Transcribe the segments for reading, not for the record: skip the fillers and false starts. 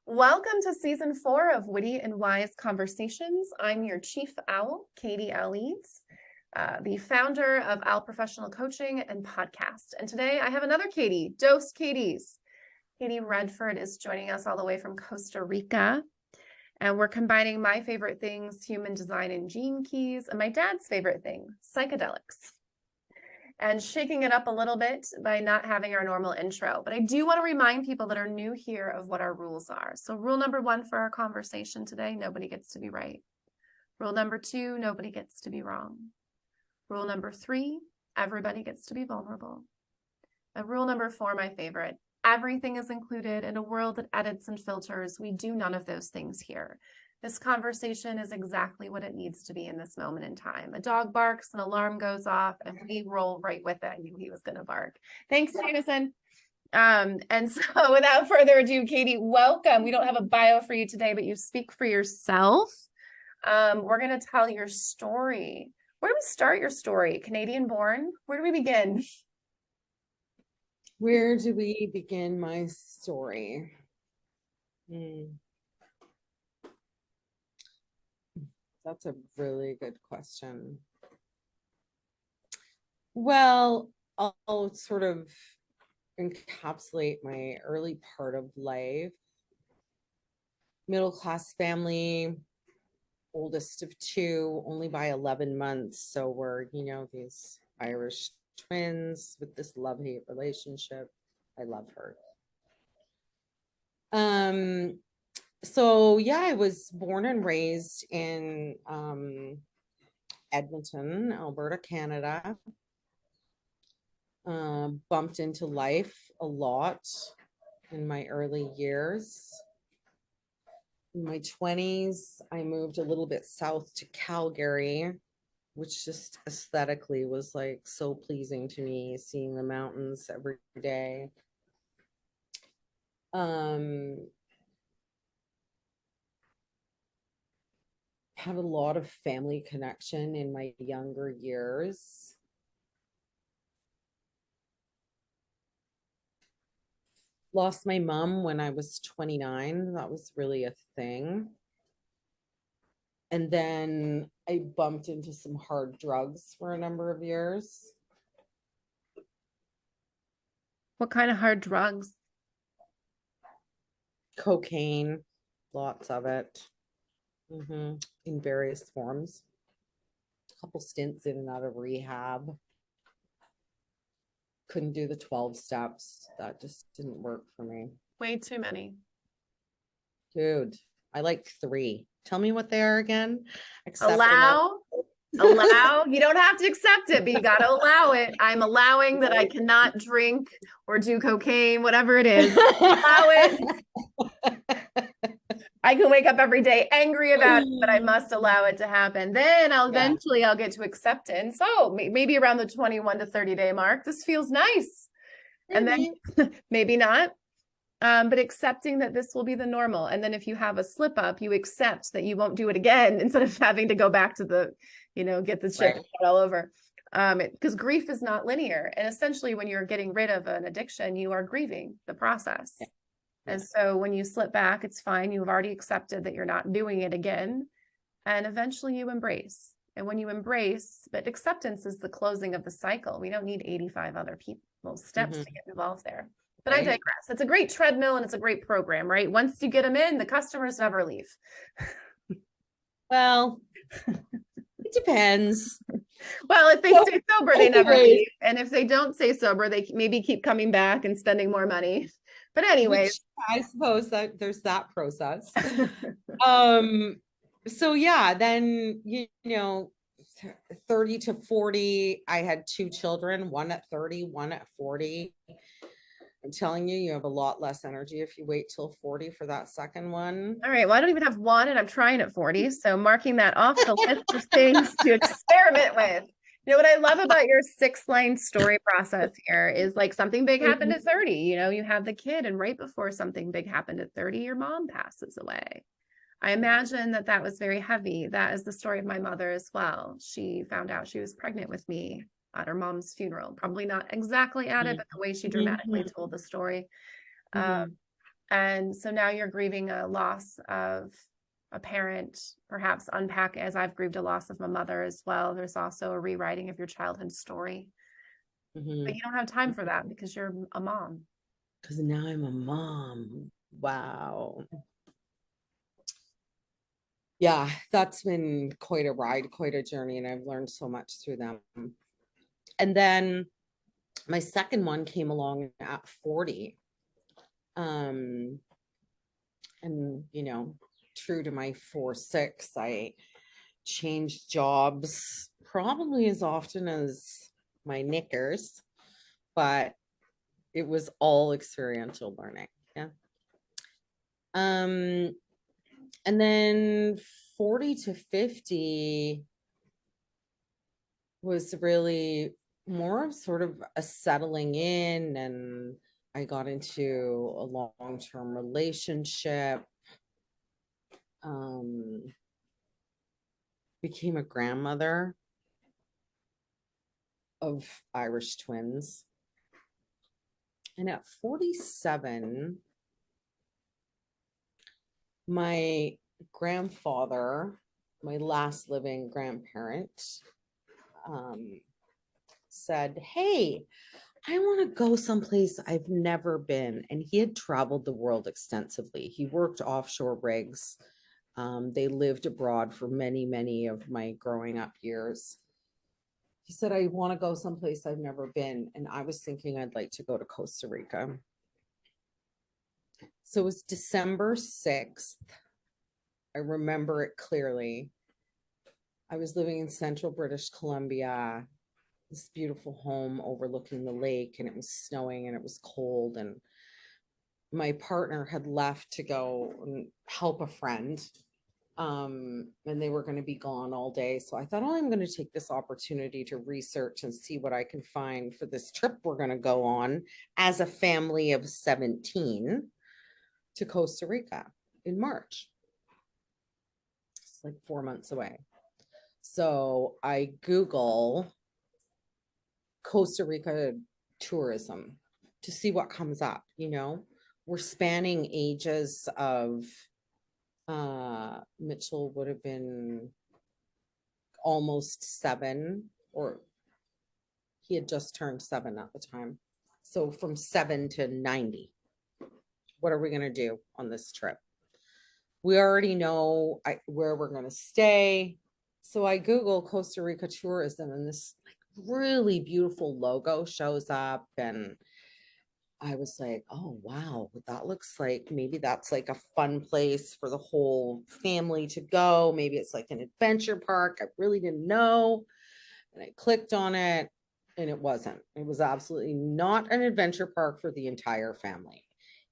Welcome to season 4 of Witty and Wise Conversations. I'm your chief owl, Katie Leeds, the founder of Owl Professional Coaching and Podcast. And today I have another Katie, Dose Katie's. Katie Redford is joining us all the way from Costa Rica. And we're combining my favorite things, human design and gene keys, and my dad's favorite thing, psychedelics. And shaking it up a little bit by not having our normal intro. But I do want to remind people that are new here of what our rules are. So rule number 1 for our conversation today, nobody gets to be right. Rule number 2, nobody gets to be wrong. Rule number 3, everybody gets to be vulnerable. And rule number 4, my favorite, everything is included in a world that edits and filters. We do none of those things here. This conversation is exactly what it needs to be in this moment in time. A dog barks, an alarm goes off, and we roll right with it. I knew he was going to bark. Thanks, Jameson. And so without further ado, Katie, welcome. We don't have a bio for you today, but you speak for yourself. We're going to tell your story. Where do we start your story? Canadian born? Where do we begin? Where do we begin my story? That's a really good question. Well, I'll sort of encapsulate my early part of life. Middle-class family, oldest of 2, only by 11 months. So we're, these Irish twins with this love-hate relationship. I love her. So yeah, I was born and raised in Edmonton, Alberta, Canada. Bumped into life a lot in my early years. In my 20s, I moved a little bit south to Calgary, which just aesthetically was like so pleasing to me, seeing the mountains every day. Had a lot of family connection in my younger years. Lost my mom when I was 29. That was really a thing. And then I bumped into some hard drugs for a number of years. What kind of hard drugs? Cocaine, lots of it. In various forms. A couple stints in and out of rehab. Couldn't do the 12 steps. That just didn't work for me. Way too many. Dude, I like 3. Tell me what they are again. Allow. You don't have to accept it, but you got to allow it. I'm allowing that I cannot drink or do cocaine, whatever it is. Allow it. I can wake up every day angry about it, but I must allow it to happen. Then I'll get to acceptance. So maybe around the 21 to 30 day mark, this feels nice. And then maybe not. But accepting that this will be the normal. And then if you have a slip up, you accept that you won't do it again instead of having to go back to the, get the shit all over. Because grief is not linear. And essentially when you're getting rid of an addiction, you are grieving the process. Yeah. And so when you slip back, it's fine. You've already accepted that you're not doing it again. And eventually you embrace. And when you embrace, but acceptance is the closing of the cycle. We don't need 85 other people's steps to get involved there. But I digress. It's a great treadmill and it's a great program, right? Once you get them in, the customers never leave. Well, it depends. Well, if they stay sober, they never leave. And if they don't stay sober, they maybe keep coming back and spending more money. But anyways, I suppose that there's that process. So yeah, then, 30 to 40, I had 2 children, one at 30, one at 40. I'm telling you, you have a lot less energy if you wait till 40 for that second one. All right. Well, I don't even have one and I'm trying at 40. So marking that off the list of things to experiment with. What I love about your 6-line story process here is like something big happened at 30. You have the kid and right before something big happened at 30, your mom passes away. I imagine that was very heavy. That is the story of my mother as well. She found out she was pregnant with me at her mom's funeral, probably not exactly at it, but the way she dramatically told the story. And so now you're grieving a loss of a parent, perhaps unpack, as I've grieved a loss of my mother as well. There's also a rewriting of your childhood story. But you don't have time for that because you're a mom. Because now I'm a mom. Wow. Yeah, that's been quite a ride, quite a journey, and I've learned so much through them. And then my second one came along at 40. And true to my 4-6, I changed jobs probably as often as my knickers, but it was all experiential learning. Yeah. And then 40 to 50 was really more of sort of a settling in, and I got into a long-term relationship, became a grandmother of Irish twins. And at 47, my grandfather, my last living grandparent, said, "Hey, I want to go someplace I've never been." And he had traveled the world extensively. He worked offshore rigs. They lived abroad for many, many of my growing up years. He said, "I want to go someplace I've never been." And I was thinking I'd like to go to Costa Rica. So it was December 6th. I remember it clearly. I was living in central British Columbia, this beautiful home overlooking the lake, and it was snowing and it was cold. And my partner had left to go and help a friend. And they were going to be gone all day. So I thought, oh, I'm going to take this opportunity to research and see what I can find for this trip we're going to go on as a family of 17 to Costa Rica in March. It's like 4 months away. So I Google Costa Rica tourism to see what comes up. We're spanning ages of Mitchell would have been almost 7, or he had just turned 7 at the time. So from 7 to 90. What are we going to do on this trip? We already know where we're going to stay. So I Google Costa Rica tourism, and this really beautiful logo shows up, and I was like, oh, wow, that looks like maybe that's like a fun place for the whole family to go. Maybe it's like an adventure park. I really didn't know. And I clicked on it, and it wasn't. It was absolutely not an adventure park for the entire family.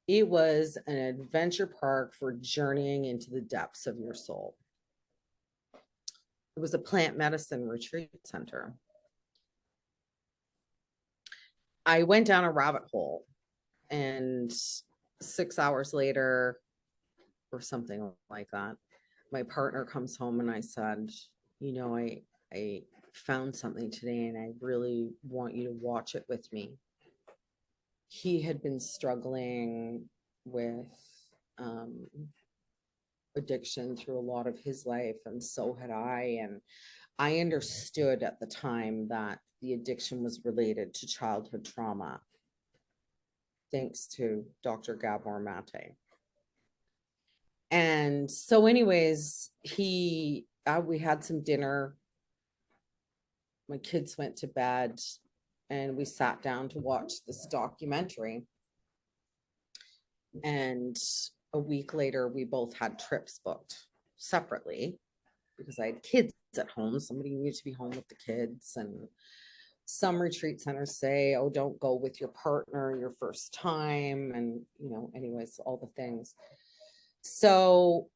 It was an adventure park for journeying into the depths of your soul. It was a plant medicine retreat center. I went down a rabbit hole, and 6 hours later, or something like that, my partner comes home, and I said, I found something today, and I really want you to watch it with me. He had been struggling with addiction through a lot of his life, and so had I. And I understood at the time that the addiction was related to childhood trauma, thanks to Dr. Gabor Mate. And so anyways, we had some dinner. My kids went to bed, and we sat down to watch this documentary. And a week later, we both had trips booked separately because I had kids at home. Somebody needed to be home with the kids. And some retreat centers say, oh, don't go with your partner your first time. And, anyways, all the things. So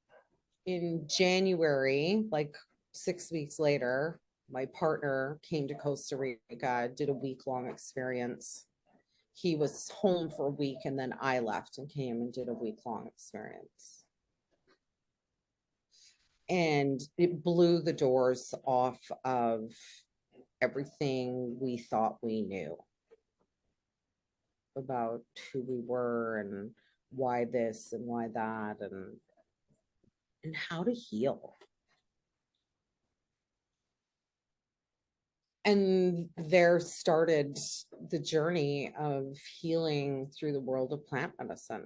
in January, like 6 weeks later, my partner came to Costa Rica, did a week-long experience. He was home for a week, and then I left and came and did a week-long experience. And it blew the doors off of everything we thought we knew about who we were and why this and why that, and how to heal. And there started the journey of healing through the world of plant medicine,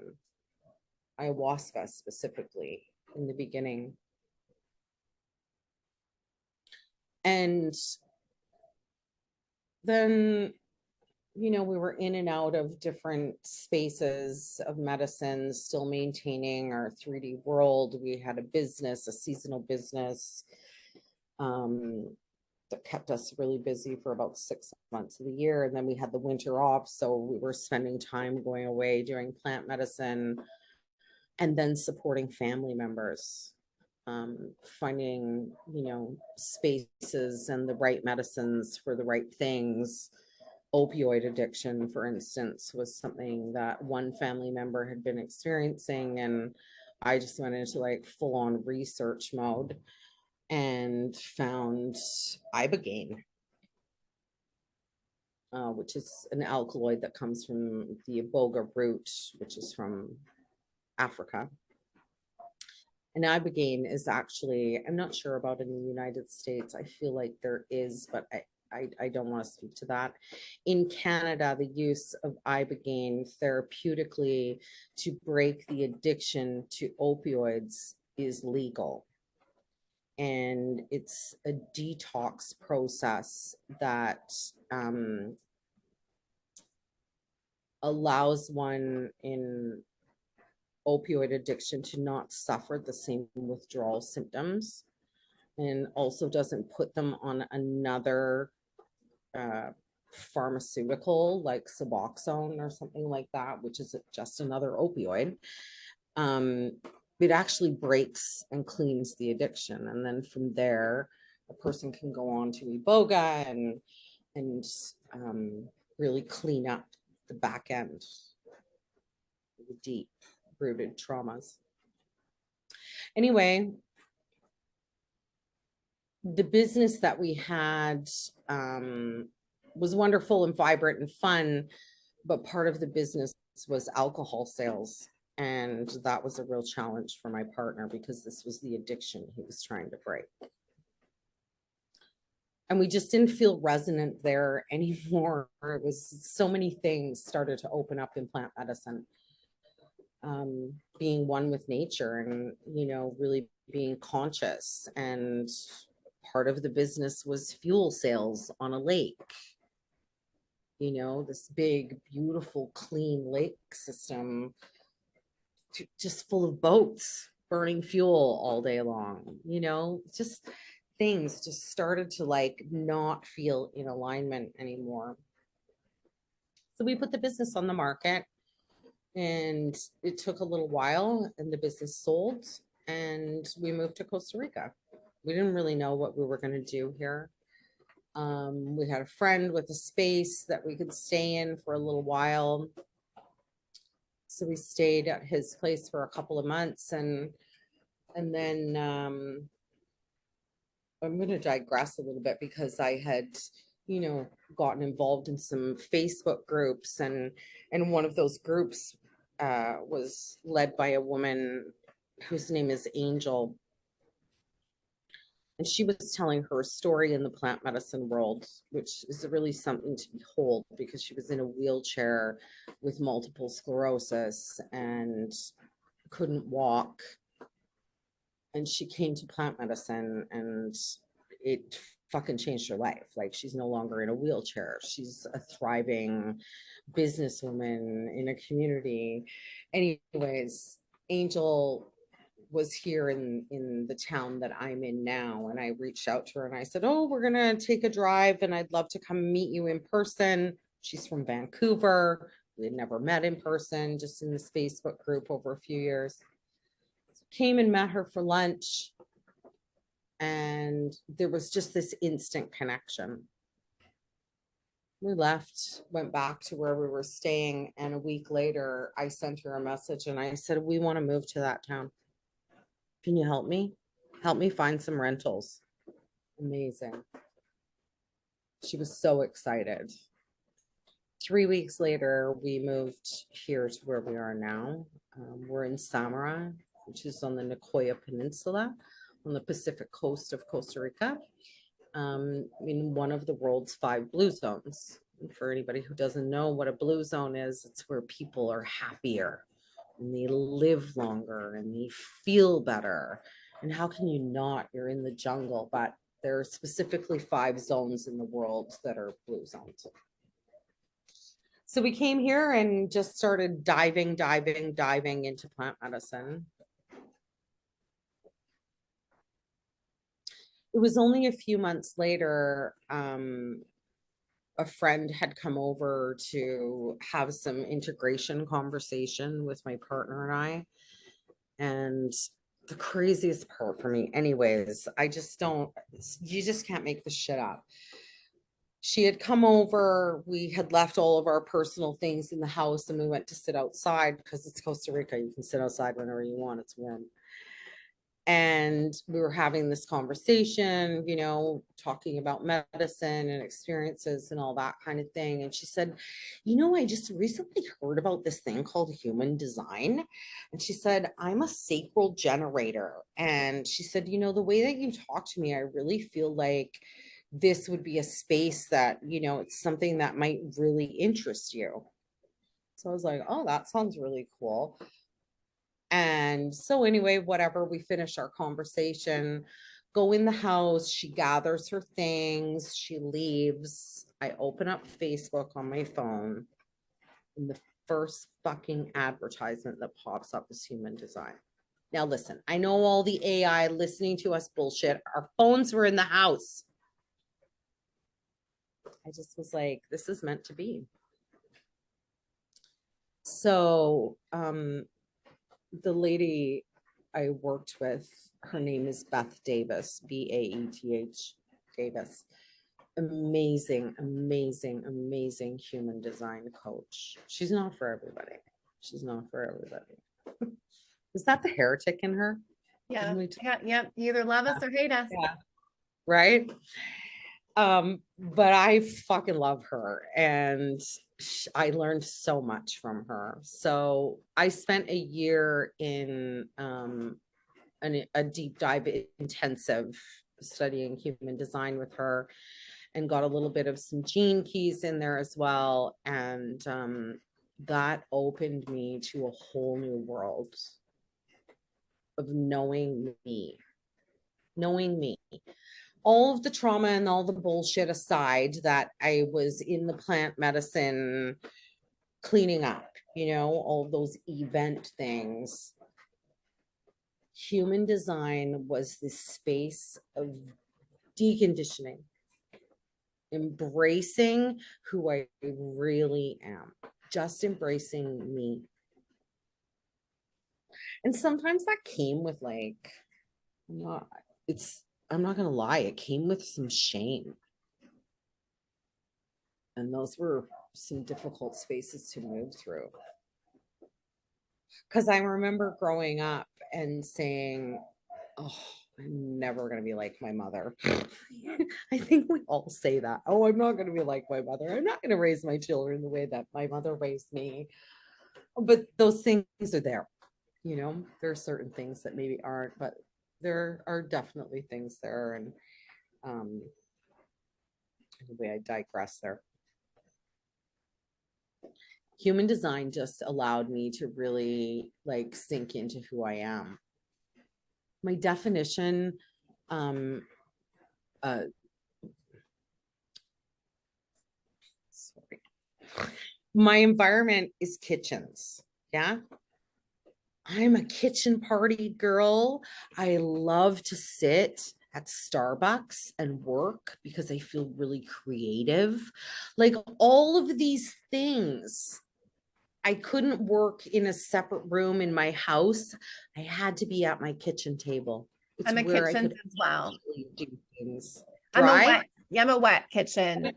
ayahuasca specifically in the beginning. And then, we were in and out of different spaces of medicine, still maintaining our 3D world. We had a business, a seasonal business, that kept us really busy for about 6 months of the year. And then we had the winter off. So we were spending time going away doing plant medicine and then supporting family members, finding, spaces and the right medicines for the right things. Opioid addiction, for instance, was something that one family member had been experiencing. And I just went into like full on research mode and found ibogaine, which is an alkaloid that comes from the iboga root, which is from Africa. And ibogaine is actually, I'm not sure about in the United States. I feel like there is, but I don't want to speak to that. In Canada, the use of ibogaine therapeutically to break the addiction to opioids is legal. And it's a detox process that allows one in opioid addiction to not suffer the same withdrawal symptoms, and also doesn't put them on another pharmaceutical like Suboxone or something like that, which is just another opioid. It actually breaks and cleans the addiction. And then from there, a person can go on to iboga and really clean up the back end, the deep rooted traumas. Anyway, the business that we had was wonderful and vibrant and fun, but part of the business was alcohol sales. And that was a real challenge for my partner because this was the addiction he was trying to break. And we just didn't feel resonant there anymore. It was so many things started to open up in plant medicine. Being one with nature and, really being conscious. And part of the business was fuel sales on a lake. This big, beautiful, clean lake system, just full of boats burning fuel all day long. Just things just started to like not feel in alignment anymore. So we put the business on the market, and it took a little while, and the business sold, and we moved to Costa Rica. We didn't really know what we were going to do here. We had a friend with a space that we could stay in for a little while. So we stayed at his place for a couple of months, and then I'm going to digress a little bit because I had, gotten involved in some Facebook groups, and one of those groups was led by a woman whose name is Angel. And she was telling her story in the plant medicine world, which is really something to behold because she was in a wheelchair with multiple sclerosis and couldn't walk. And she came to plant medicine and it fucking changed her life. Like, she's no longer in a wheelchair. She's a thriving businesswoman in a community. Anyways, Angel was here in the town that I'm in now, and I reached out to her and I said, oh, we're gonna take a drive and I'd love to come meet you in person. She's from Vancouver. We had never met in person, just in this Facebook group over a few years. Came and met her for lunch, and there was just this instant connection. We left, went back to where we were staying, and a week later I sent her a message and I said, we want to move to that town. Can you help me? Help me find some rentals. Amazing. She was so excited. 3 weeks later, we moved here to where we are now. We're in Samara, which is on the Nicoya Peninsula on the Pacific coast of Costa Rica, in one of the world's 5 blue zones. And for anybody who doesn't know what a blue zone is, it's where people are happier and they live longer and they feel better. And how can you not? You're in the jungle, but there are specifically 5 zones in the world that are blue zones. So we came here and just started diving into plant medicine. It was only a few months later, a friend had come over to have some integration conversation with my partner and I. And the craziest part for me, anyways, you just can't make this shit up. She had come over, we had left all of our personal things in the house and we went to sit outside because it's Costa Rica. You can sit outside whenever you want, it's warm. And we were having this conversation, talking about medicine and experiences and all that kind of thing. And she said, I just recently heard about this thing called human design. And she said, I'm a sacral generator. And she said, the way that you talk to me, I really feel like this would be a space that, it's something that might really interest you. So I was like, oh, that sounds really cool. And so anyway, whatever, we finish our conversation, go in the house, she gathers her things, she leaves. I open up Facebook on my phone, and the first fucking advertisement that pops up is human design. Now listen, I know all the AI listening to us bullshit. Our phones were in the house. I just was like, this is meant to be. So, the lady I worked with, her name is Beth Davis, Baeth Davis. Amazing human design coach. She's not for everybody. Is that the heretic in her? Yeah. Yep. You either love us or hate us. Yeah. Right. But I fucking love her, and I learned so much from her. So I spent a year in a deep dive intensive studying human design with her, and got a little bit of some gene keys in there as well. And that opened me to a whole new world of knowing me. All of the trauma and all the bullshit aside that I was in the plant medicine cleaning up, all those event things. Human design was this space of deconditioning, embracing who I really am, just embracing me. And sometimes that came with I'm not gonna lie, it came with some shame. And those were some difficult spaces to move through. Because I remember growing up and saying, oh, I'm never going to be like my mother. I think we all say that. Oh, I'm not going to be like my mother. I'm not going to raise my children the way that my mother raised me. But those things are there. There are certain things that maybe aren't, but there are definitely things there. And anyway, I digress there. Human design just allowed me to really sink into who I am. My definition, sorry. My environment is kitchens. Yeah. I'm a kitchen party girl. I love to sit at Starbucks and work because I feel really creative. All of these things, I couldn't work in a separate room in my house. I had to be at my kitchen table. It's I'm a kitchen as well. Do things. I'm a wet kitchen.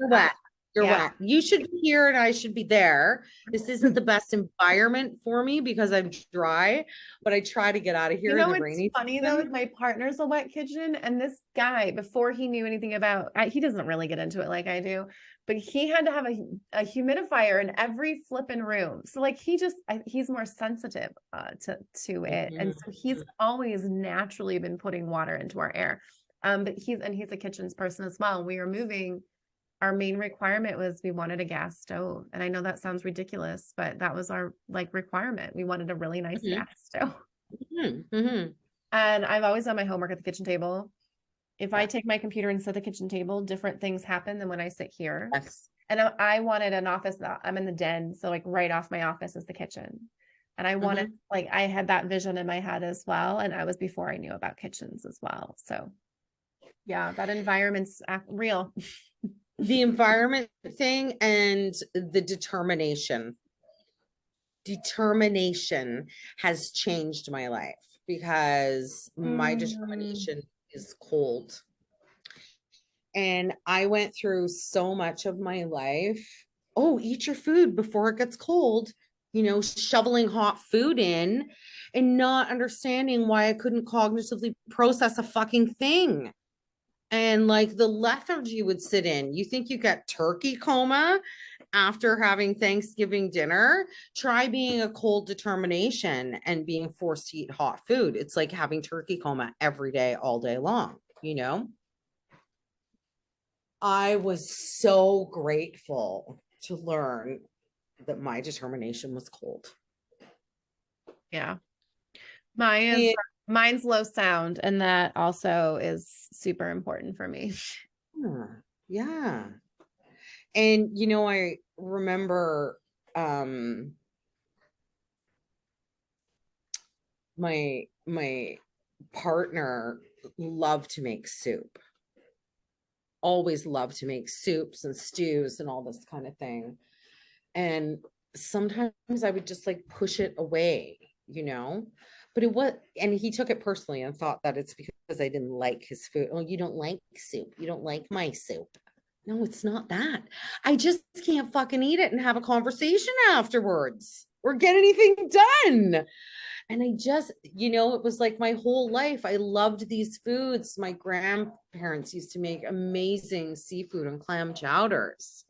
You're Yeah. right. You should be here and I should be there. This isn't the best environment for me because I'm dry, but I try to get out of You here in know the what's rainy funny though? season. My partner's a wet kitchen, and this guy, before he knew anything about, he doesn't really get into it like I do, but he had to have a humidifier in every flippin' room. So like he's more sensitive to it, and so he's Mhm. always naturally been putting water into our air. But he's a kitchens person as well. We were moving. Our main requirement was we wanted a gas stove, and I know that sounds ridiculous, but that was our like requirement. We wanted a really nice Mhm. gas stove. Mhm. Mhm. And I've always done my homework at the kitchen table. If I Yeah. take my computer and sit at the kitchen table, different things happen than when I sit here. Yes. And I wanted an office that I'm in the den. So like right off my office is the kitchen. And I wanted, Mhm. like, I had that vision in my head as well. And I was before I knew about kitchens as well. So yeah, that environment's real. The environment thing and the determination has changed my life because my Mm, determination is cold. And I went through so much of my life. Oh, eat your food before it gets cold, shoveling hot food in and not understanding why I couldn't cognitively process a fucking thing. And like the lethargy would sit in. You think you get turkey coma after having Thanksgiving dinner? Try being a cold determination and being forced to eat hot food. It's like having turkey coma every day, all day long. I was so grateful to learn that my determination was cold. yeah. Mine is And mine's low sound, and that also is super important for me. yeah. And I remember my partner loved to make soup. Always loved to make soups and stews and all this kind of thing. And sometimes I would just like push it away. But and he took it personally and thought that it's because I didn't like his food. Oh, you don't like soup. You don't like my soup. No, it's not that. I just can't fucking eat it and have a conversation afterwards or get anything done. And it was like my whole life. I loved these foods. My grandparents used to make amazing seafood and clam chowders.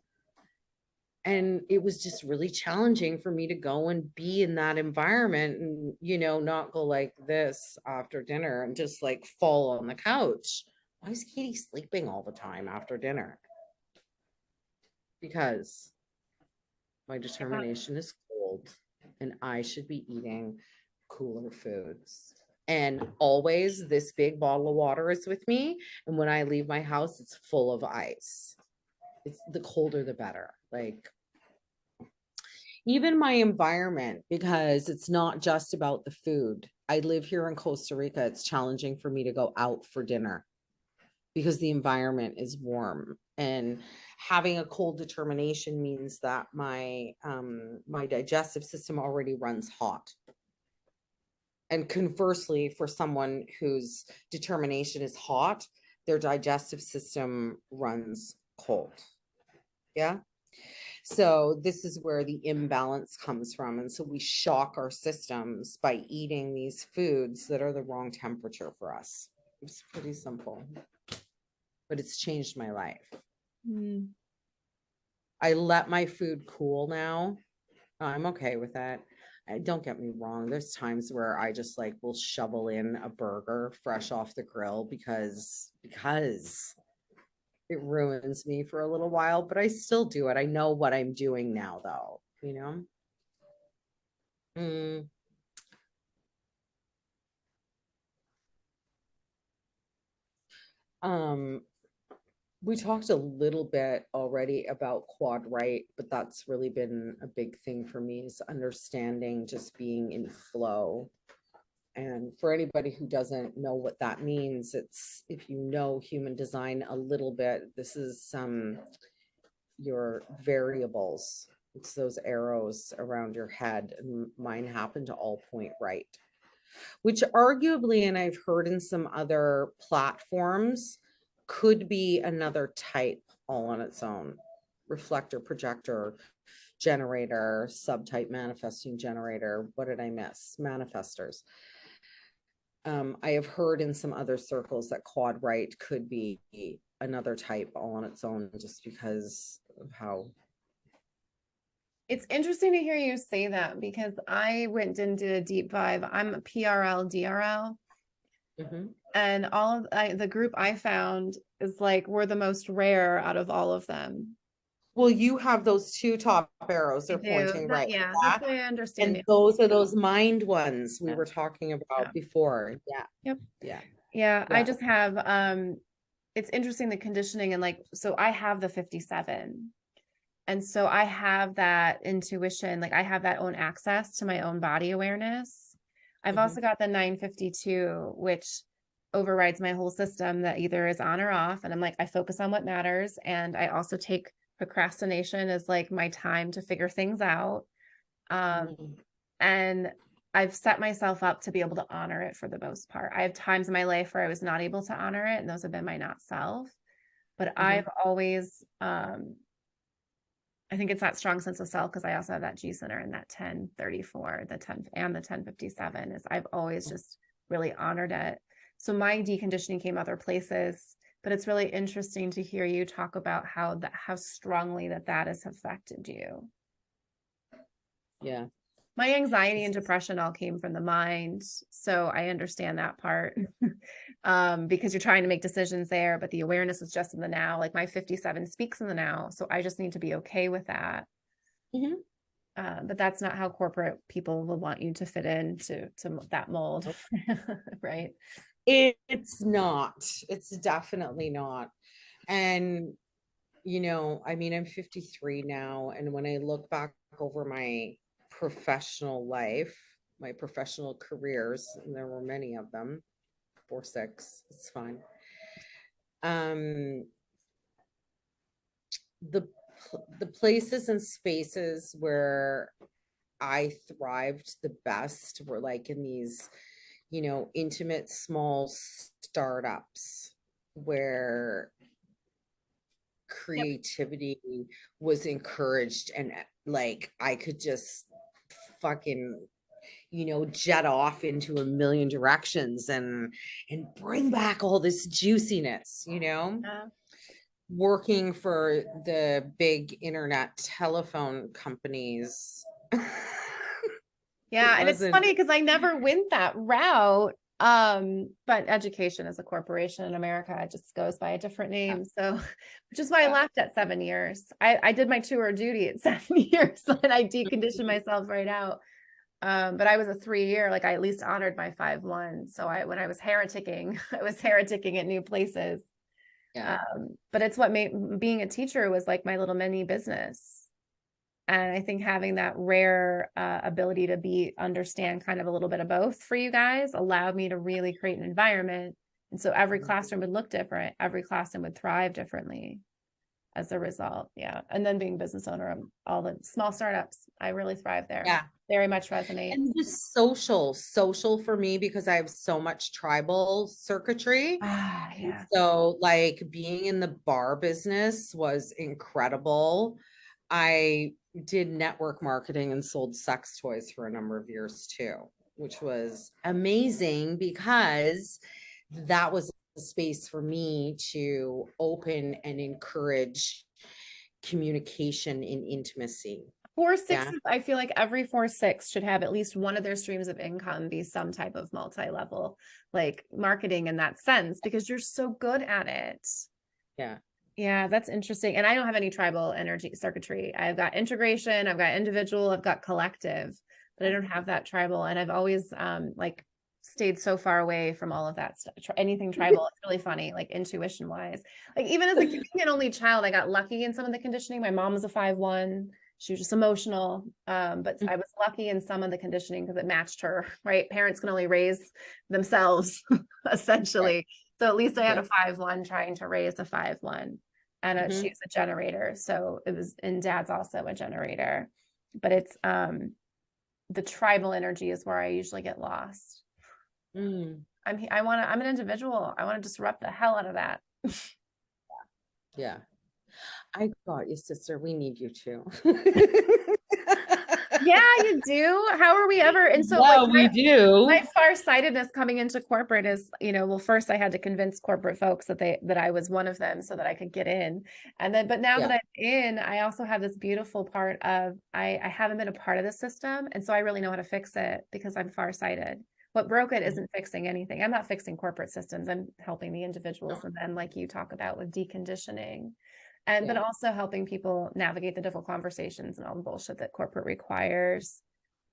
And it was just really challenging for me to go and be in that environment and, not go like this after dinner and just like fall on the couch. Why is Katie sleeping all the time after dinner? Because my Yeah. determination is cold and I should be eating cooler foods. And always this big bottle of water is with me. And when I leave my house, it's full of ice. It's the colder, the better. Like, even my environment, because it's not just about the food. I live here in Costa Rica. It's challenging for me to go out for dinner because the environment is warm, and having a cold determination means that my digestive system already runs hot. And conversely, for someone whose determination is hot, their digestive system runs cold. Yeah. So this is where the imbalance comes from. And so we shock our systems by eating these foods that are the wrong temperature for us. It's pretty simple, but it's changed my life. Mm. I let my food cool now. I'm okay with that. Don't get me wrong. There's times where I just like will shovel in a burger fresh off the grill because it ruins me for a little while, but I still do it. I know what I'm doing now, though. Mm. Um, we talked a little bit already about quad right, but that's really been a big thing for me is understanding just being in flow. And for anybody who doesn't know what that means, it's if you know human design a little bit, this is your variables. It's those arrows around your head, and mine happen to all point right, which arguably, and I've heard in some other platforms, could be another type all on its own. reflector, projector, generator, subtype manifesting generator. What did I miss? Manifestors. I have heard in some other circles that quad right could be another type all on its own, just because of how. It's interesting to hear you say that, because I went and did a deep dive. I'm a PRL, DRL. Mm-hmm. And all of the group I found is like, we're the most rare out of all of them. Well, you have those two top arrows, I they're do. pointing That, right yeah, at that's that. the way I understand And it. those are those mind ones we Yeah. were talking Yeah. about before. Yeah. Yep. Yeah. Yeah. I Yeah. just have, it's interesting, the conditioning, and like, so I have the 57. And so I have that intuition, like I have that own access to my own body awareness. I've Mm-hmm. also got the 952, which overrides my whole system, that either is on or off. And I'm like, I focus on what matters. And I also take procrastination as like my time to figure things out. Mm-hmm. And I've set myself up to be able to honor it for the most part. I have times in my life where I was not able to honor it, and those have been my not self. But I've always, I think it's that strong sense of self, because I also have that G center and that 1034, the 10 and the 1057, is I've always just really honored it. So my deconditioning came other places, but it's really interesting to hear you talk about how strongly that has affected you. Yeah. My anxiety and depression all came from the mind. So I understand that part. Because you're trying to make decisions there, but the awareness is just in the now. Like my 57 speaks in the now. So I just need to be okay with that. Mm-hmm. But that's not how corporate people will want you to fit into that mold. Right. It's not. It's definitely not. And, I mean, I'm 53 now. And when I look back over my professional life, my professional careers, and there were many of them, 4, 6, it's fine. The places and spaces where I thrived the best were like in these, intimate small startups where Yep. creativity was encouraged, and like I could just fucking jet off into a million directions and bring back all this juiciness. Working for the big internet telephone companies. Yeah. It And it's wasn't. funny because I never went that route. But education as a corporation in America, it just goes by a different name. So, which is why I left at 7 years. I did my tour of duty at 7 years, and I deconditioned myself right out. But I was a 3-year, like I at least honored my 5-1. So when I was hereticking, I was hereticking at new places. Yeah. But it's what made being a teacher was like my little mini business. And I think having that rare ability to understand kind of a little bit of both for you guys allowed me to really create an environment. And so every classroom would look different. Every classroom would thrive differently as a result. Yeah. And then being business owner of all the small startups, I really thrive there. Yeah. Very much resonate. And just social for me, because I have so much tribal circuitry. Yeah. So like being in the bar business was incredible. I did network marketing and sold sex toys for a number of years too, which was amazing because that was a space for me to open and encourage communication and intimacy. 4-6, I feel like every 4-6 should have at least one of their streams of income be some type of multi-level, like marketing in that sense, because you're so good at it. Yeah. Yeah, that's interesting. And I don't have any tribal energy circuitry. I've got integration, I've got individual, I've got collective, but I don't have that tribal. And I've always like stayed so far away from all of that stuff. Anything tribal. It's really funny, like intuition wise. Like even as a kid and only child, I got lucky in some of the conditioning. My mom was a 5-1. She was just emotional. But I was lucky in some of the conditioning because it matched her, right? Parents can only raise themselves essentially. Right. So at least I had a 5-1 trying to raise a 5-1. And she's a generator. So it was, and dad's also a generator. But it's the tribal energy is where I usually get lost. I'm an individual. I want to disrupt the hell out of that. Yeah. I got you, sister. We need you too. Yeah, you do. How are we ever? And so like Yeah, we my do. farsightedness coming into corporate is, well, first I had to convince corporate folks that I was one of them so that I could get in. And then, but now that Yeah. I'm in, I also have this beautiful part of I haven't been a part of the system. And so I really know how to fix it because I'm farsighted. What broke it isn't fixing anything. I'm not fixing corporate systems. I'm helping the individuals. No. And then like you talk about with deconditioning and but Yeah. also helping people navigate the difficult conversations and all the bullshit that corporate requires.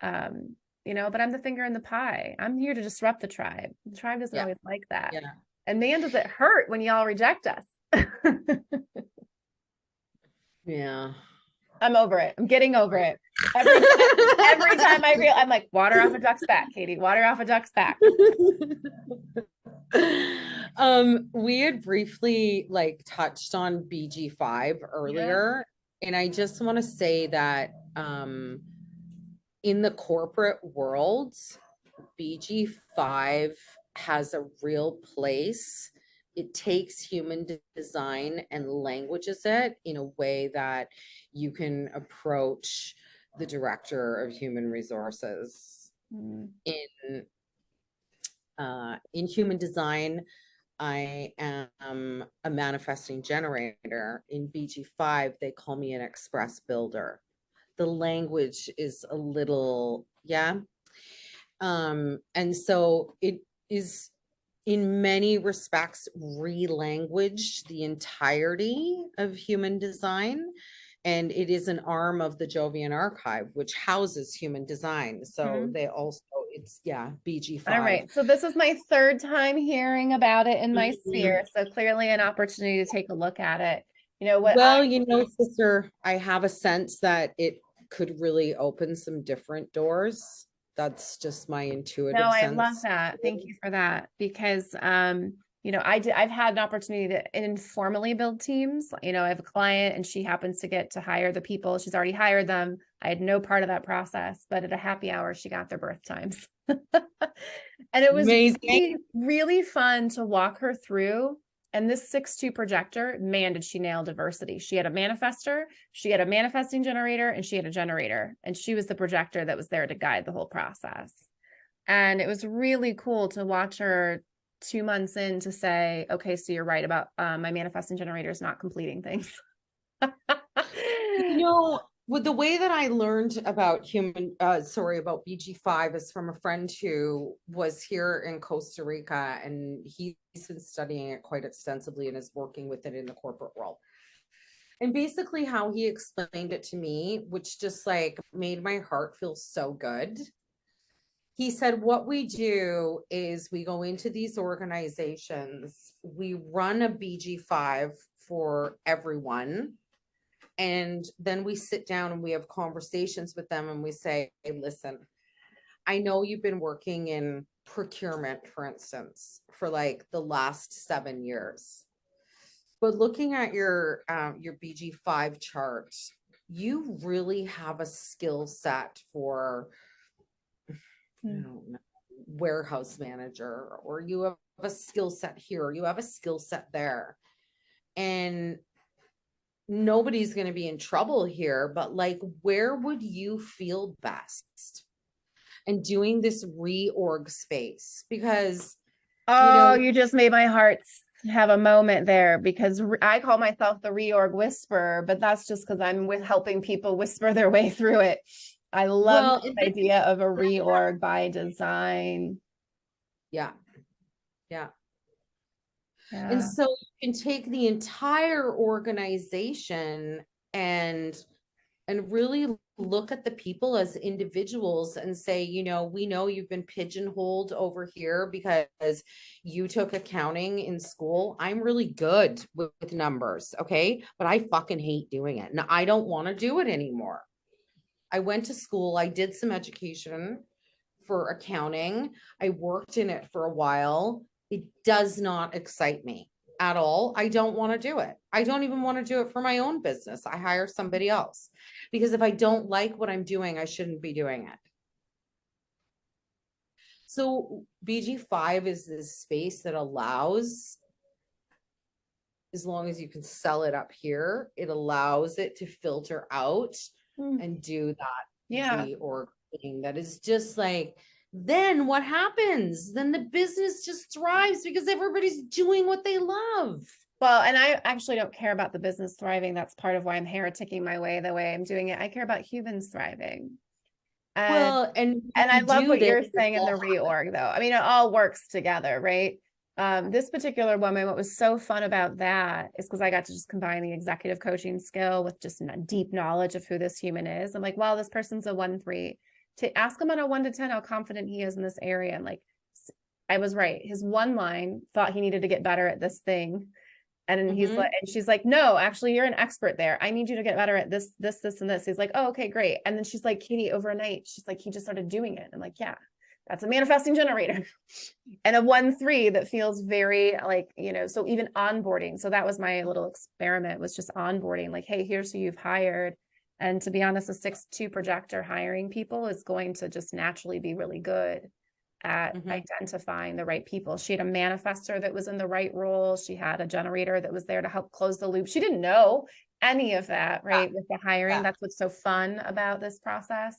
Um, but I'm the finger in the pie. I'm here to disrupt the tribe. The tribe doesn't Yeah. always like that. Yeah. And man, does it hurt when y'all reject us. Yeah. I'm over it. I'm getting over it. Every time I'm like, water off a duck's back, Katie, water off a duck's back. We had briefly like touched on BG5 Yeah. earlier, and I just want to say that in the corporate world, BG5 has a real place. It takes human design and languages it in a way that you can approach the director of human resources. Mm. In human design, I am a manifesting generator. In BG5, they call me an express builder. The language is a little, yeah. And so it is in many respects relanguaged the entirety of human design. And it is an arm of the Jovian archive, which houses human design. So Mhm. they also, it's, yeah, All BG5. right. So this is my third time hearing about it in my Mhm. sphere. So clearly an opportunity to take a look at it. You know what I Well, sister, I have a sense that it could really open some different doors. That's just my No, intuitive I love sense. that. Thank you for that because I've had an opportunity to informally build teams. I have a client and she happens to get to hire the people. She's already hired them. I had no part of that process, but at a happy hour, she got their birth times. And it was Amazing. really, really fun to walk her through. And this 6-2 projector, man, did she nail diversity. She had a manifester, she had a manifesting generator, and she had a generator. And she was the projector that was there to guide the whole process. And it was really cool to watch her 2 months in to say, okay, so you're right about my manifesting generator is not completing things. You know, with the way that I learned about about BG5 is from a friend who was here in Costa Rica, and he's been studying it quite extensively and is working with it in the corporate world. And basically how he explained it to me, which just like made my heart feel so good. He said, what we do is we go into these organizations, we run a BG5 for everyone, and then we sit down and we have conversations with them and we say, hey, listen, I know you've been working in procurement, for instance, for like the last 7 years. But looking at your BG5 chart, you really have a skill set for, I don't know, warehouse manager, or you have a skill set here, you have a skill set there. And nobody's going to be in trouble here, but like, where would you feel best? And doing this reorg space, because, you Oh, know, you just made my heart have a moment there because I call myself the reorg whisperer, but that's just because I'm with helping people whisper their way through it. I love well, the idea of a reorg by design. yeah, yeah. And Yeah. so you can take the entire organization and really look at the people as individuals and say, we know you've been pigeonholed over here because you took accounting in school. I'm really good with numbers, okay? But I fucking hate doing it. And I don't want to do it anymore. I went to school, I did some education for accounting. I worked in it for a while. It does not excite me at all. I don't want to do it. I don't even want to do it for my own business. I hire somebody else because if I don't like what I'm doing, I shouldn't be doing it. So BG5 is this space that allows as long as you can sell it up here, it allows it to filter out and do that reorg thing that is just like, then what happens? Then the business just thrives because everybody's doing what they love. Well, and I actually don't care about the business thriving. That's part of why I'm hereticking my way the way I'm doing it. I care about humans thriving. And I love what you're saying in the reorg, though. I mean, it all works together, right? This particular woman, what was so fun about that is because I got to just combine the executive coaching skill with just a deep knowledge of who this human is. I'm like, well, this person's a 1-3. To ask him on a 1 to 10 how confident he is in this area. And like, I was right. His one line thought he needed to get better at this thing. And he's like, and she's like, no, actually, you're an expert there. I need you to get better at this, this, this, and this. He's like, oh, okay, great. And then she's like, Katie, overnight, she's like, he just started doing it. I'm like, yeah, that's a manifesting generator. And a 1-3 that feels very like, you know, so even onboarding. So that was my little experiment, was just onboarding, like, hey, here's who you've hired. And to be honest, a 6-2 projector hiring people is going to just naturally be really good at identifying the right people. She had a manifestor that was in the right role. She had a generator that was there to help close the loop. She didn't know any of that, right? With the hiring. That's what's so fun about this process.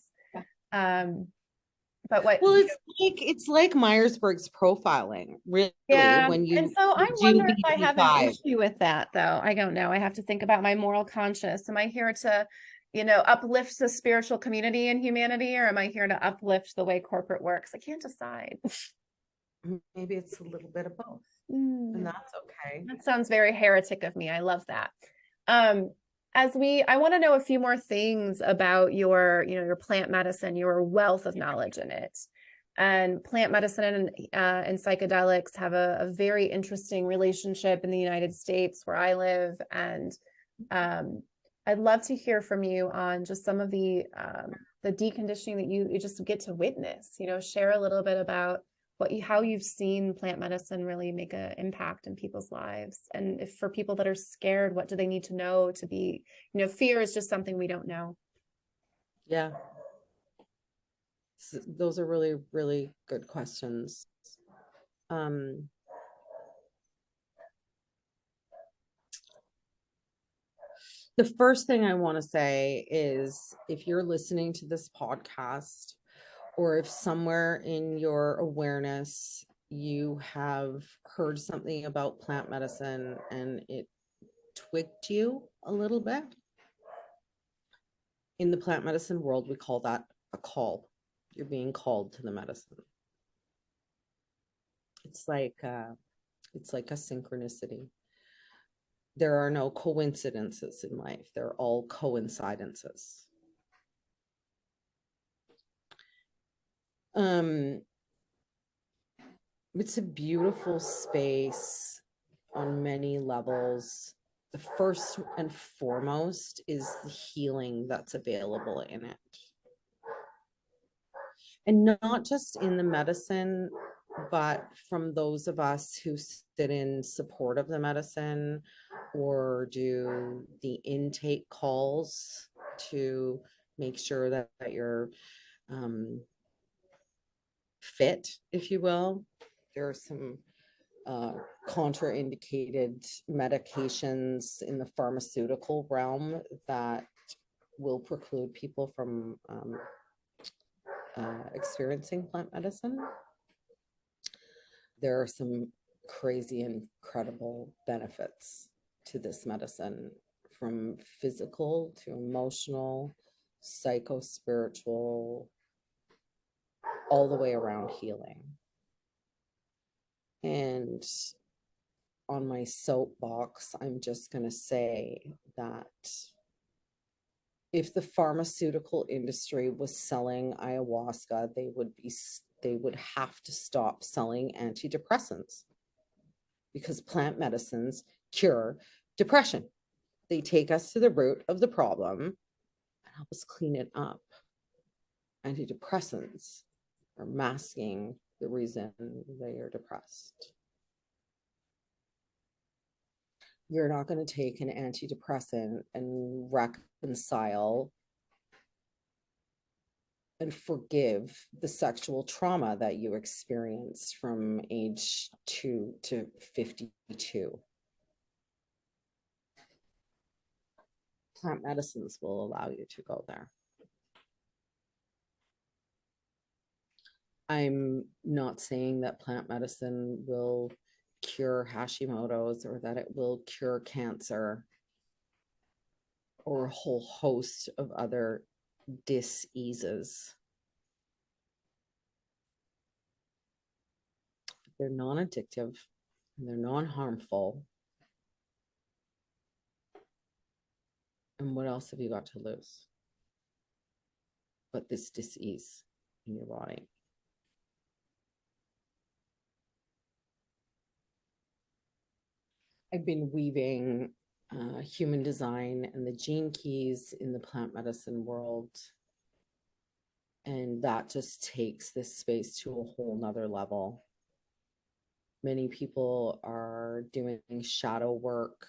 But what, well, it's like Myers-Briggs profiling, really. When you and so I wonder if I have an issue with that, though. I don't know. I have to think about my moral conscience. Am I here to, you know, uplift the spiritual community and humanity, or am I here to uplift the way corporate works? I can't decide. Maybe it's a little bit of both, and that's okay. That sounds very heretic of me. I love that. I want to know a few more things about your, you know, your plant medicine, your wealth of knowledge in it. And plant medicine and psychedelics have a very interesting relationship in the United States where I live. And I'd love to hear from you on just some of the deconditioning that you just get to witness, you know, share a little bit about how you've seen plant medicine really make an impact in people's lives. And if for people that are scared, what do they need to know to be, you know, fear is just something we don't know. Yeah. So those are really, really good questions. The first thing I want to say is, if you're listening to this podcast, or if somewhere in your awareness you have heard something about plant medicine and it twigged you a little bit, in the plant medicine world, we call that a call. You're being called to the medicine. It's like a synchronicity. There are no coincidences in life. They're all coincidences. It's a beautiful space on many levels. The first and foremost is the healing that's available in it. And not just in the medicine, but from those of us who sit in support of the medicine or do the intake calls to make sure that you're fit, if you will. There are some contraindicated medications in the pharmaceutical realm that will preclude people from experiencing plant medicine. There are some crazy, incredible benefits to this medicine, from physical to emotional, psycho-spiritual, all the way around healing. And on my soapbox, I'm just going to say that if the pharmaceutical industry was selling ayahuasca, they would have to stop selling antidepressants, because plant medicines cure depression. They take us to the root of the problem and help us clean it up. Antidepressants are masking the reason that you're depressed. You're not going to take an antidepressant and reconcile and forgive the sexual trauma that you experienced from age 2 to 52. plant medicines will allow you to go there. I'm not saying that plant medicine will cure Hashimoto's or that it will cure cancer or a whole host of other diseases. They're non-addictive and they're non-harmful. And what else have you got to lose but this disease in your body? I've been weaving human design and the gene keys in the plant medicine world. And that just takes this space to a whole nother level. Many people are doing shadow work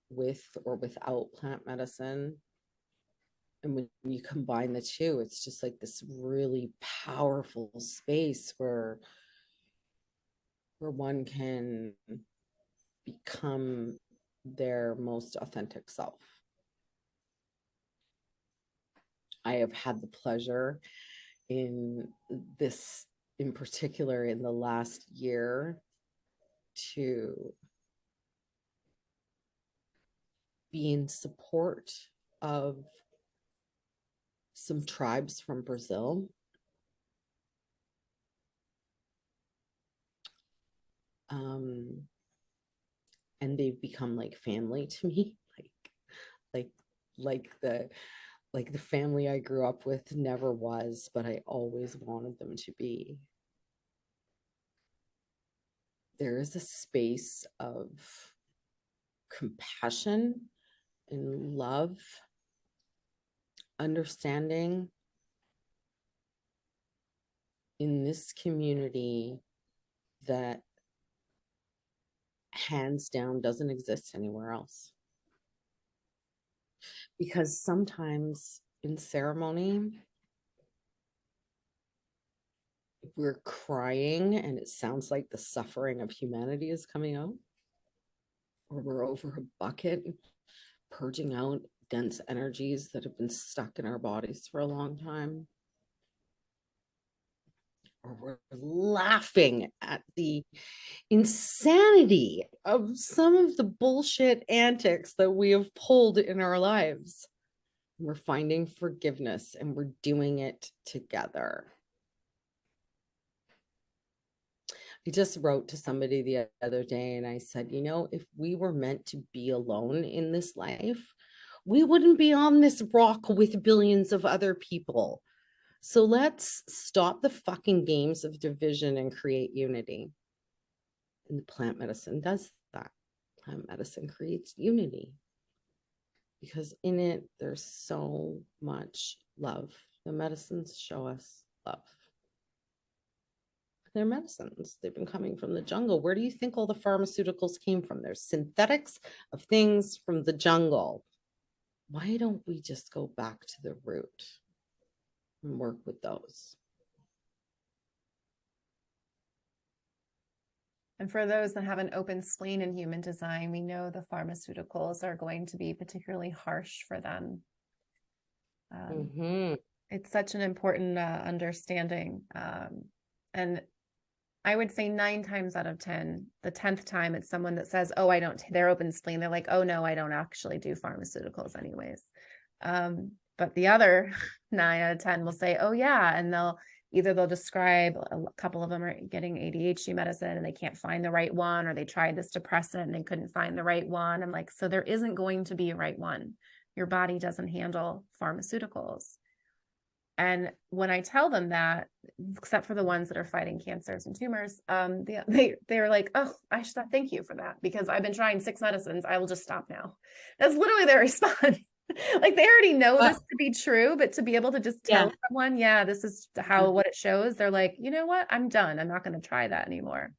with or without plant medicine. And when you combine the two, it's just like this really powerful space where one can become their most authentic self. I have had the pleasure in particular in the last year to be in support of some tribes from Brazil. And they've become like family to me, like the family I grew up with never was, but I always wanted them to be. There is a space of compassion and love, understanding in this community that hands down doesn't exist anywhere else. Because sometimes in ceremony, we're crying and it sounds like the suffering of humanity is coming out, or we're over a bucket purging out dense energies that have been stuck in our bodies for a long time, or we're laughing at the insanity of some of the bullshit antics that we have pulled in our lives. We're finding forgiveness and we're doing it together. I just wrote to somebody the other day and I said, you know, if we were meant to be alone in this life, we wouldn't be on this rock with billions of other people. So let's stop the fucking games of division and create unity. And plant medicine does that. Plant medicine creates unity because in it, there's so much love. The medicines show us love. They're medicines. They've been coming from the jungle. Where do you think all the pharmaceuticals came from? They're synthetics of things from the jungle. Why don't we just go back to the root and work with those? And for those that have an open spleen in human design, we know the pharmaceuticals are going to be particularly harsh for them. It's such an important understanding. And I would say 9 times out of 10, the 10th time it's someone that says, oh, I don't, they're open spleen. They're like, oh no, I don't actually do pharmaceuticals anyways. But the other 9 out of 10 will say, oh yeah. And they'll describe, a couple of them are getting ADHD medicine and they can't find the right one, or they tried this depressant and they couldn't find the right one. I'm like, so there isn't going to be a right one. Your body doesn't handle pharmaceuticals. And when I tell them that, except for the ones that are fighting cancers and tumors, they're like, oh, I should thank you for that because I've been trying 6 medicines. I will just stop now. That's literally their response. Like they already know this to be true, but to be able to just tell someone, yeah, this is what it shows. They're like, you know what? I'm done. I'm not going to try that anymore.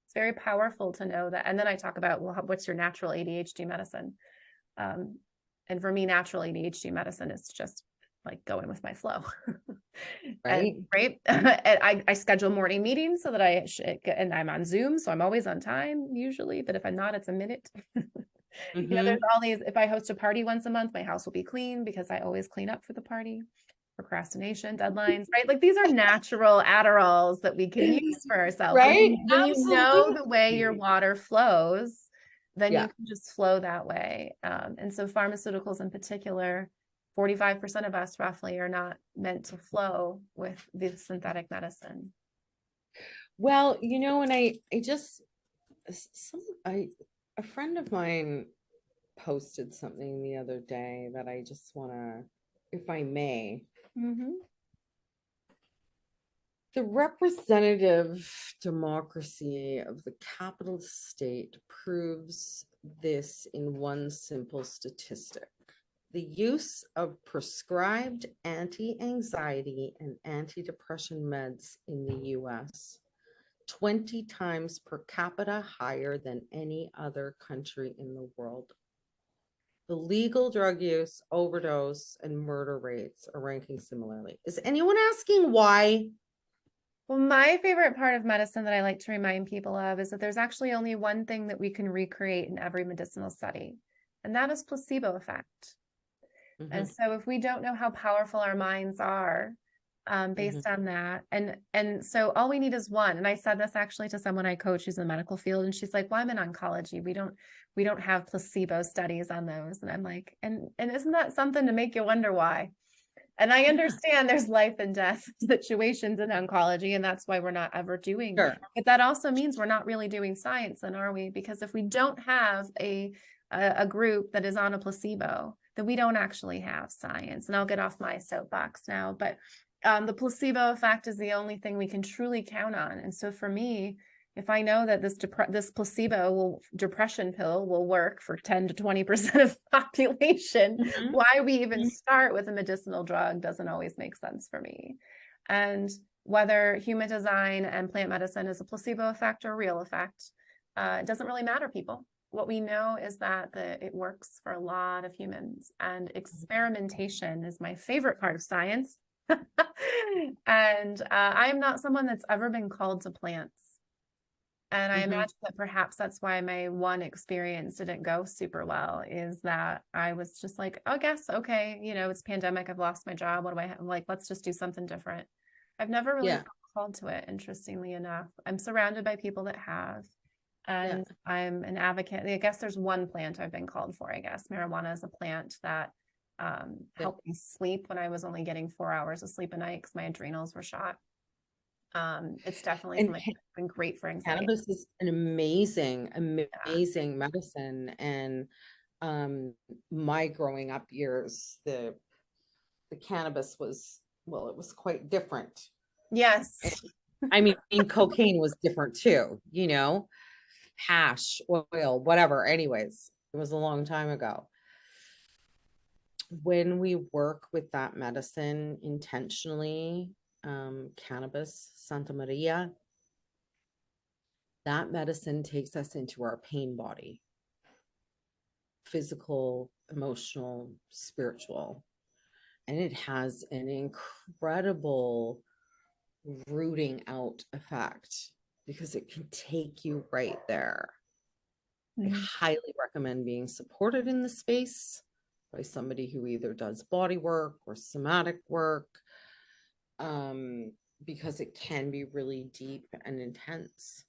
It's very powerful to know that. And then I talk about, well, what's your natural ADHD medicine? And for me, natural ADHD medicine is just like going with my flow. Right. And I schedule morning meetings so that and I'm on Zoom. So I'm always on time usually, but if I'm not, it's a minute. There's Mhm. all these, if I host a party once a month, my house will be clean because I always clean up for the party. Procrastination, deadlines, right? Like these are natural Adderalls that we can use for ourselves. Right? When you know the way your Absolutely. water flows, then you Yeah. can just flow that way. And so pharmaceuticals in particular, 45% of us roughly are not meant to flow with the synthetic medicine. Well, and I just a friend of mine posted something the other day that I just want to, if I may. Mm-hmm. The representative democracy of the capitalist state proves this in one simple statistic. The use of prescribed anti-anxiety and antidepressant meds in the US 20 times per capita higher than any other country in the world. The legal drug use, overdose, and murder rates are ranking similarly. Is anyone asking why? Well, my favorite part of medicine that I like to remind people of is that there's actually only one thing that we can recreate in every medicinal study, and that is placebo effect. And Mhm, so if we don't know how powerful our minds are, mhm. based on that, and so all we need is one. And I said this actually to someone I coach who's in the medical field, and she's like, "Well, I'm in oncology. We don't have placebo studies on those." And I'm like, and isn't that something to make you wonder why? And I Yeah, understand there's life and death situations in oncology, and that's why we're not ever doing. sure. But that also means we're not really doing science, then, are we? Because if we don't have a group that is on a placebo, then we don't actually have science. And I'll get off my soapbox now, but the placebo effect is the only thing we can truly count on. And so for me, if I know that this placebo depression pill will work for 10 to 20% of the population, Mhm, why we even mhm. start with a medicinal drug doesn't always make sense for me. And whether human design and plant medicine is a placebo effect or a real effect, it doesn't really matter, people. What we know is that it works for a lot of humans, and experimentation is my favorite part of science. And I am not someone that's ever been called to plants. And I Mhm. imagine that perhaps that's why my one experience didn't go super well, is that I was just like, oh, I guess, okay, it's pandemic. I've lost my job. What do I have? Like, let's just do something different. I've never really Yeah, felt called to it, interestingly enough. I'm surrounded by people that have, yeah. and I'm an advocate. I guess there's one plant I've been called for, I guess. Marijuana is a plant that Yeah. helped me sleep when I was only getting 4 hours of sleep a night because my adrenals were shot. It's definitely And something that's been great for anxiety. cannabis is an amazing, amazing medicine. And my growing up years, the cannabis was, well, it was quite different. And, Yes. I mean, cocaine was different too, hash, oil, whatever. Anyways, it was a long time ago. When we work with that medicine intentionally, cannabis, Santa Maria, that medicine takes us into our pain body, physical, emotional, spiritual. And it has an incredible rooting out effect because it can take you right there. I Mhm. highly recommend being supported in the space by somebody who either does body work or somatic work, um, because it can be really deep and intense.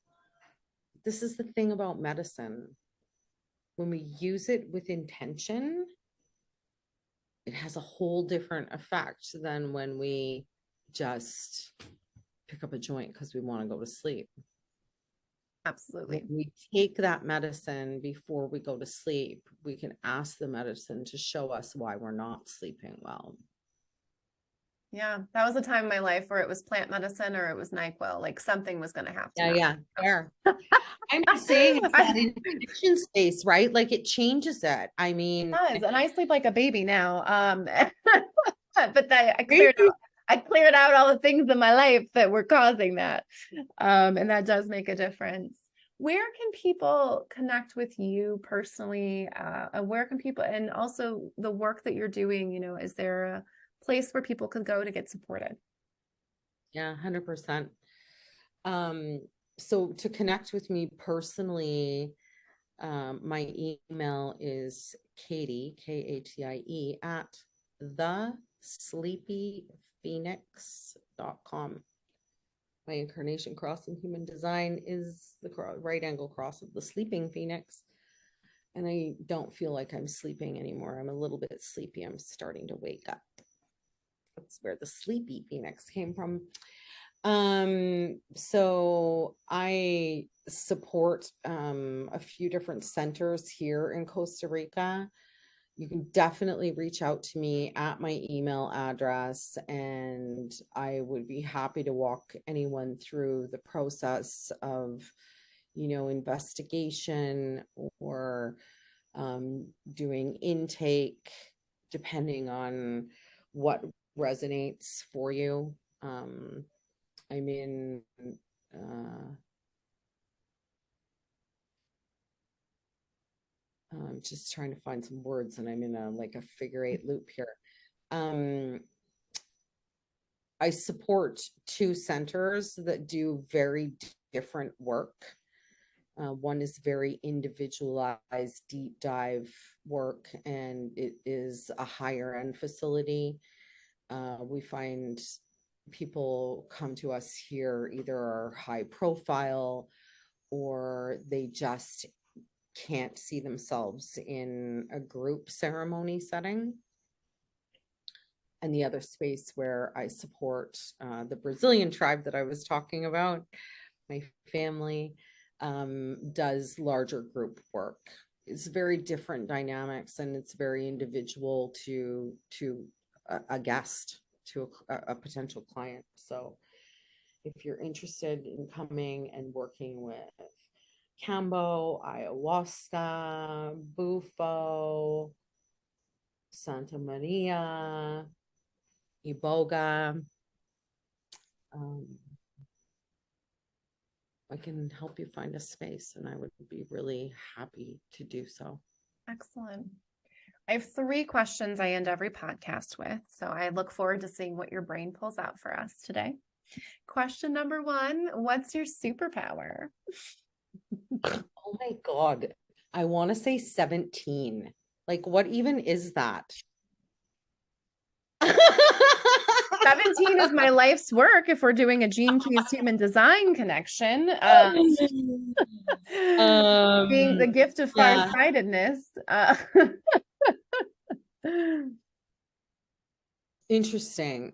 This is the thing about medicine. When we use it with intention, it has a whole different effect than when we just pick up a joint because we want to go to sleep. When Absolutely. we take that medicine before we go to sleep, we can ask the medicine to show us why we're not sleeping well. Yeah. That was a time in my life where it was plant medicine or it was NyQuil. Like something was going to have to Yeah, match. yeah, fair. I'm just saying it's that intention space, right? Like it changes it. I mean, Does, and I sleep like a baby now. But I right? cleared out all the things in my life that were causing that. And that does make a difference. Where can people connect with you personally? And where can people, and also the work that you're doing, is there a place where people could go to get supported? Yeah, 100%. Um, so to connect with me personally, My email is Katie, Katie, at thesleepyphoenix.com. My incarnation cross in human design is the right angle cross of the sleeping phoenix. And I don't feel like I'm sleeping anymore. I'm a little bit sleepy. I'm starting to wake up. That's where the sleepy phoenix came from. So I support a few different centers here in Costa Rica. You can definitely reach out to me at my email address, and I would be happy to walk anyone through the process of, investigation or doing intake, depending on what resonates for you. I'm in I'm just trying to find some words, and I'm in a figure eight loop here. I support two centers that do very different work. One is very individualized, deep dive work, and it is a higher end facility. We find people come to us here either are high profile or they just can't see themselves in a group ceremony setting. And the other space where I support the Brazilian tribe that I was talking about, my family does larger group work. It's very different dynamics, and it's very individual to a guest, to a potential client. So if you're interested in coming and working with Cambo, ayahuasca, Bufo, Santa Maria, Iboga, I can help you find a space, and I would be really happy to do so. Excellent. I have 3 questions I end every podcast with, so I look forward to seeing what your brain pulls out for us today. Question number 1, what's your superpower? Oh my God. I want to say 17. Like, what even is that? 17 is my life's work if we're doing a Gene Keys human design connection. Being the gift of farsightedness. Interesting.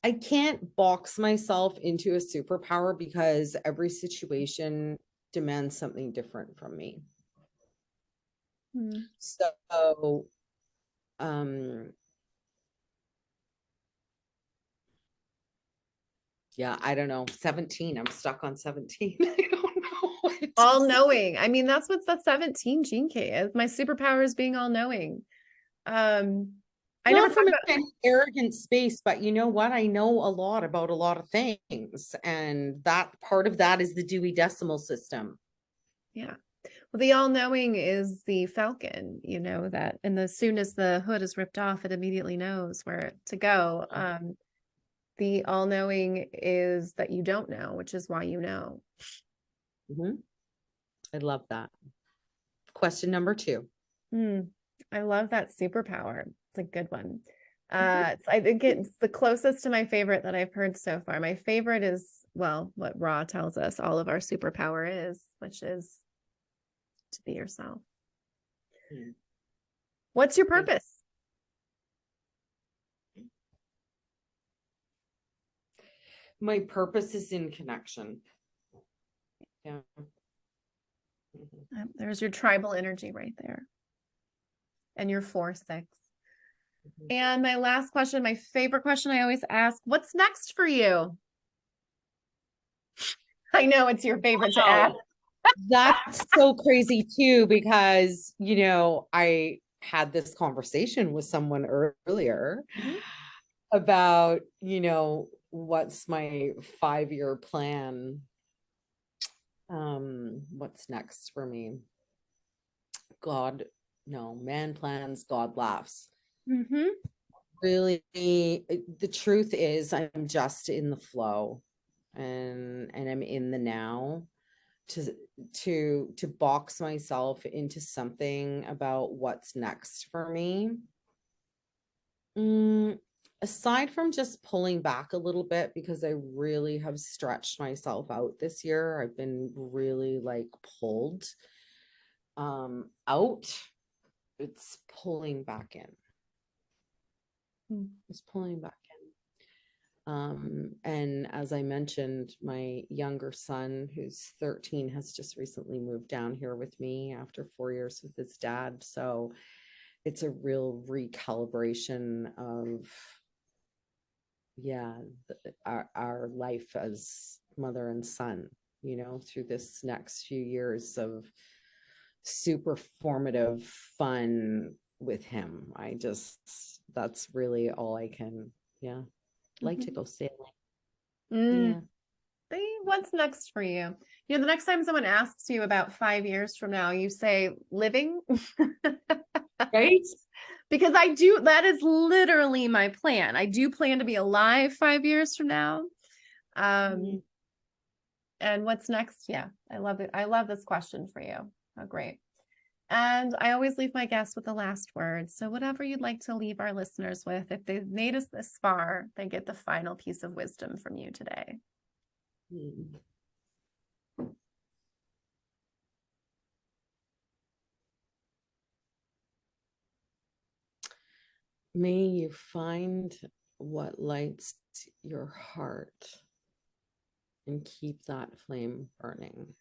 I can't box myself into a superpower because every situation demands something different from me. So, yeah, I don't know. 17. I'm stuck on 17. I don't know. All knowing. I mean, that's what the 17 gene key is. My superpower is being all knowing. I Not never from an arrogant space, but you know what? I know a lot about a lot of things, and that part of that is the Dewey Decimal System. Yeah. Well, the all-knowing is the falcon, that, and as soon as the hood is ripped off, it immediately knows where to go. The all-knowing is that you don't know, which is why you know. I love that. Question number 2. I love that superpower. It's a good one. I think it's the closest to my favorite that I've heard so far. My favorite is, well, what Ra tells us all of our superpower is, which is to be yourself. What's your purpose? My purpose is in connection. Yeah. There's your tribal energy right there. And your 4-6. And my last question, my favorite question I always ask, what's next for you? I know it's your favorite to ask. That's so crazy too, because, I had this conversation with someone earlier about, what's my 5-year plan? What's next for me? Man plans, God laughs. Really, the truth is I'm just in the flow. and I'm in the now, to box myself into something about what's next for me. Aside from just pulling back a little bit, because I really have stretched myself out this year, I've been really like pulled out. It's pulling back in. It's pulling back in. And as I mentioned, my younger son, who's 13, has just recently moved down here with me after 4 years with his dad. So it's a real recalibration of, yeah, our life as mother and son, through this next few years of super formative fun with him. That's really all I can, like to go sailing. Yeah. What's next for you? The next time someone asks you about 5 years from now, you say living. Right? Because that is literally my plan. I do plan to be alive 5 years from now. And what's next? Yeah, I love it. I love this question for you. Oh, great. And I always leave my guests with the last word. So whatever you'd like to leave our listeners with, if they've made us this far, they get the final piece of wisdom from you today. May you find what lights your heart and keep that flame burning.